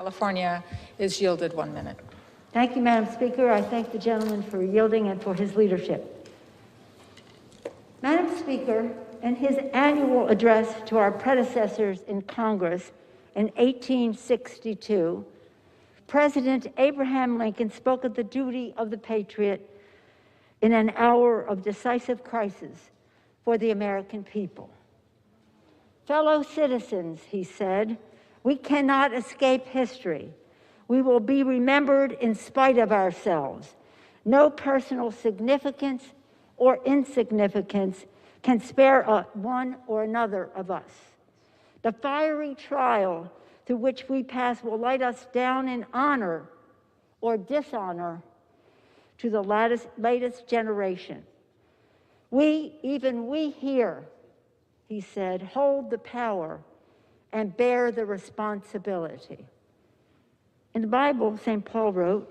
California is yielded 1 minute. Thank you, Madam Speaker. I thank the gentleman for yielding and for his leadership. Madam Speaker, in his annual address to our predecessors in Congress in 1862, President Abraham Lincoln spoke of the duty of the patriot in an hour of decisive crisis for the American people. Fellow citizens, he said, we cannot escape history. We will be remembered in spite of ourselves. No personal significance or insignificance can spare one or another of us. The fiery trial through which we pass will light us down in honor or dishonor to the latest generation. Even we here, he said, hold the power and bear the responsibility. In the Bible, St. Paul wrote,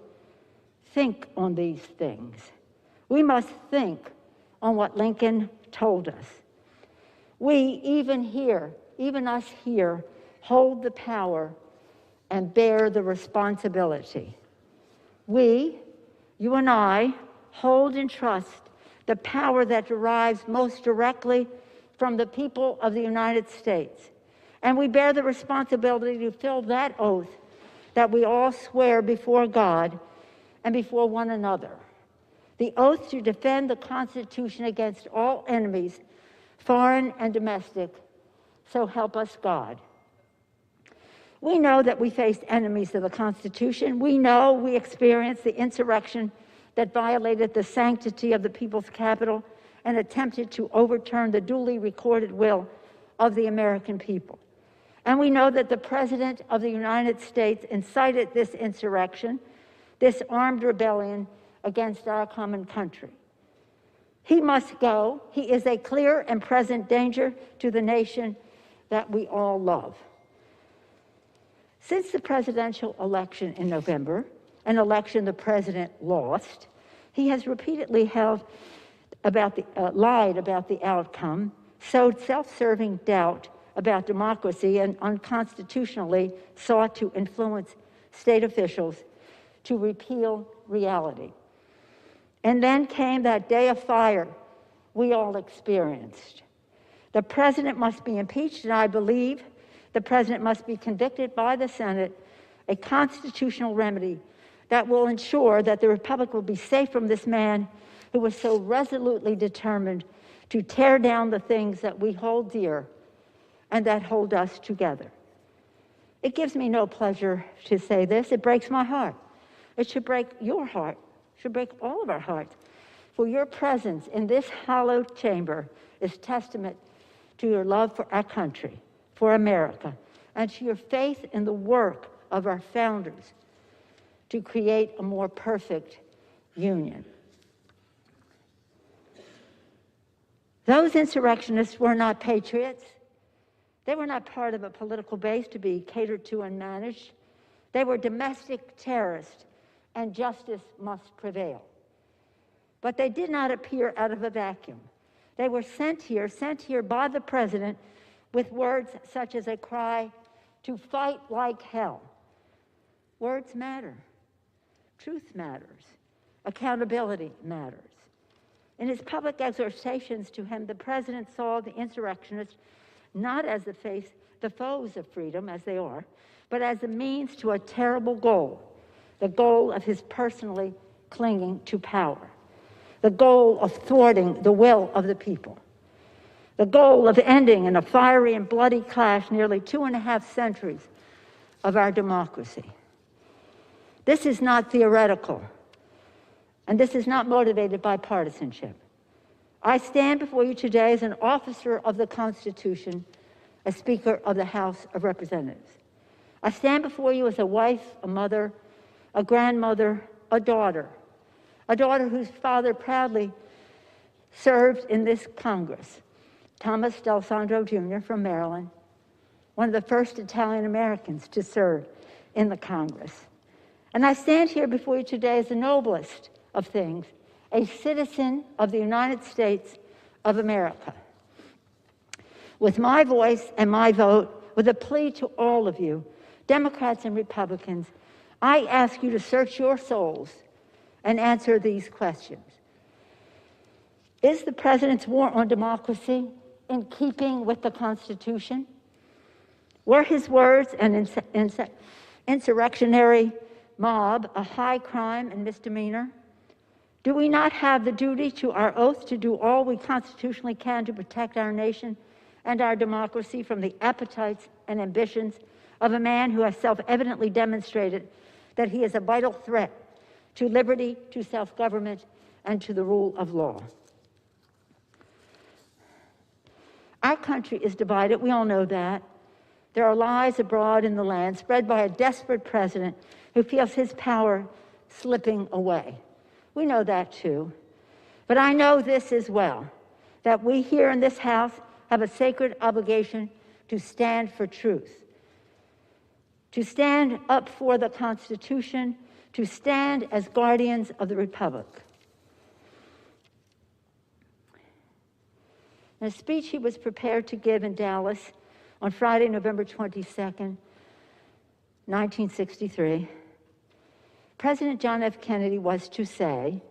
think on these things. We must think on what Lincoln told us. We, even us here, hold the power and bear the responsibility. We, you and I, hold and trust the power that derives most directly from the people of the United States. And we bear the responsibility to fill that oath that we all swear before God and before one another. The oath to defend the Constitution against all enemies, foreign and domestic, so help us God. We know that we faced enemies of the Constitution. We know we experienced the insurrection that violated the sanctity of the people's capital and attempted to overturn the duly recorded will of the American people. And we know that the President of the United States incited this insurrection, this armed rebellion against our common country. He must go. He is a clear and present danger to the nation that we all love. Since the presidential election in November, an election the president lost, he has repeatedly lied about the outcome, sowed self-serving doubt about democracy, and unconstitutionally sought to influence state officials to repeal reality. And then came that day of fire we all experienced. The president must be impeached, and I believe the president must be convicted by the Senate, a constitutional remedy that will ensure that the Republic will be safe from this man who was so resolutely determined to tear down the things that we hold dear and that hold us together. It gives me no pleasure to say this. It breaks my heart. It should break your heart. It should break all of our hearts. For your presence in this hallowed chamber is testament to your love for our country, for America, and to your faith in the work of our founders to create a more perfect union. Those insurrectionists were not patriots. They were not part of a political base to be catered to and managed. They were domestic terrorists, and justice must prevail. But they did not appear out of a vacuum. They were sent here by the president with words such as a cry to fight like hell. Words matter. Truth matters. Accountability matters. In his public exhortations to him, the president saw the insurrectionists not as the foes of freedom, as they are, but as a means to a terrible goal, the goal of his personally clinging to power, the goal of thwarting the will of the people, the goal of ending in a fiery and bloody clash nearly 2.5 centuries of our democracy. This is not theoretical, and this is not motivated by partisanship. I stand before you today as an officer of the Constitution, a Speaker of the House of Representatives. I stand before you as a wife, a mother, a grandmother, a daughter whose father proudly served in this Congress, Thomas D'Alessandro Jr. from Maryland, one of the first Italian Americans to serve in the Congress. And I stand here before you today as the noblest of things, a citizen of the United States of America. With my voice and my vote, with a plea to all of you Democrats and Republicans, I ask you to search your souls and answer these questions. Is the president's war on democracy in keeping with the Constitution? Were his words an insurrectionary mob a high crime and misdemeanor? Do we not have the duty to our oath to do all we constitutionally can to protect our nation and our democracy from the appetites and ambitions of a man who has self-evidently demonstrated that he is a vital threat to liberty, to self-government, and to the rule of law? Our country is divided, we all know that. There are lies abroad in the land spread by a desperate president who feels his power slipping away. We know that too. But I know this as well, that we here in this House have a sacred obligation to stand for truth, to stand up for the Constitution, to stand as guardians of the Republic. In a speech he was prepared to give in Dallas on Friday, November 22nd, 1963, President John F. Kennedy was to say,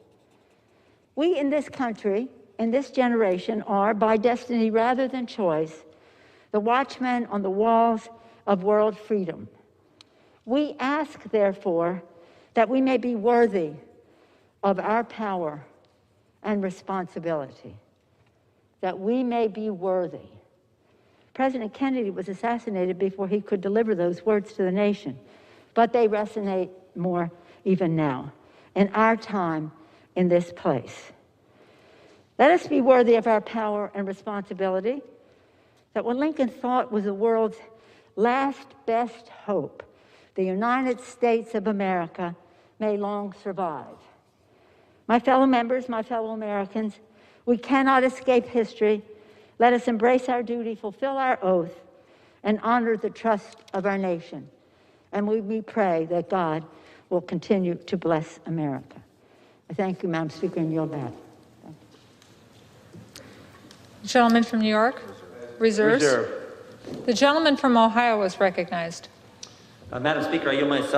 "We in this country, in this generation, are, by destiny rather than choice, the watchmen on the walls of world freedom. We ask, therefore, that we may be worthy of our power and responsibility." That we may be worthy. President Kennedy was assassinated before he could deliver those words to the nation, but they resonate more even now, in our time, in this place. Let us be worthy of our power and responsibility, that what Lincoln thought was the world's last best hope, the United States of America, may long survive. My fellow members, my fellow Americans, we cannot escape history. Let us embrace our duty, fulfill our oath, and honor the trust of our nation. And we pray that God will continue to bless America. I thank you, Madam Speaker, and yield back. The gentleman from New York, reserves. Reserve. The gentleman from Ohio is recognized. Madam Speaker, I yield myself.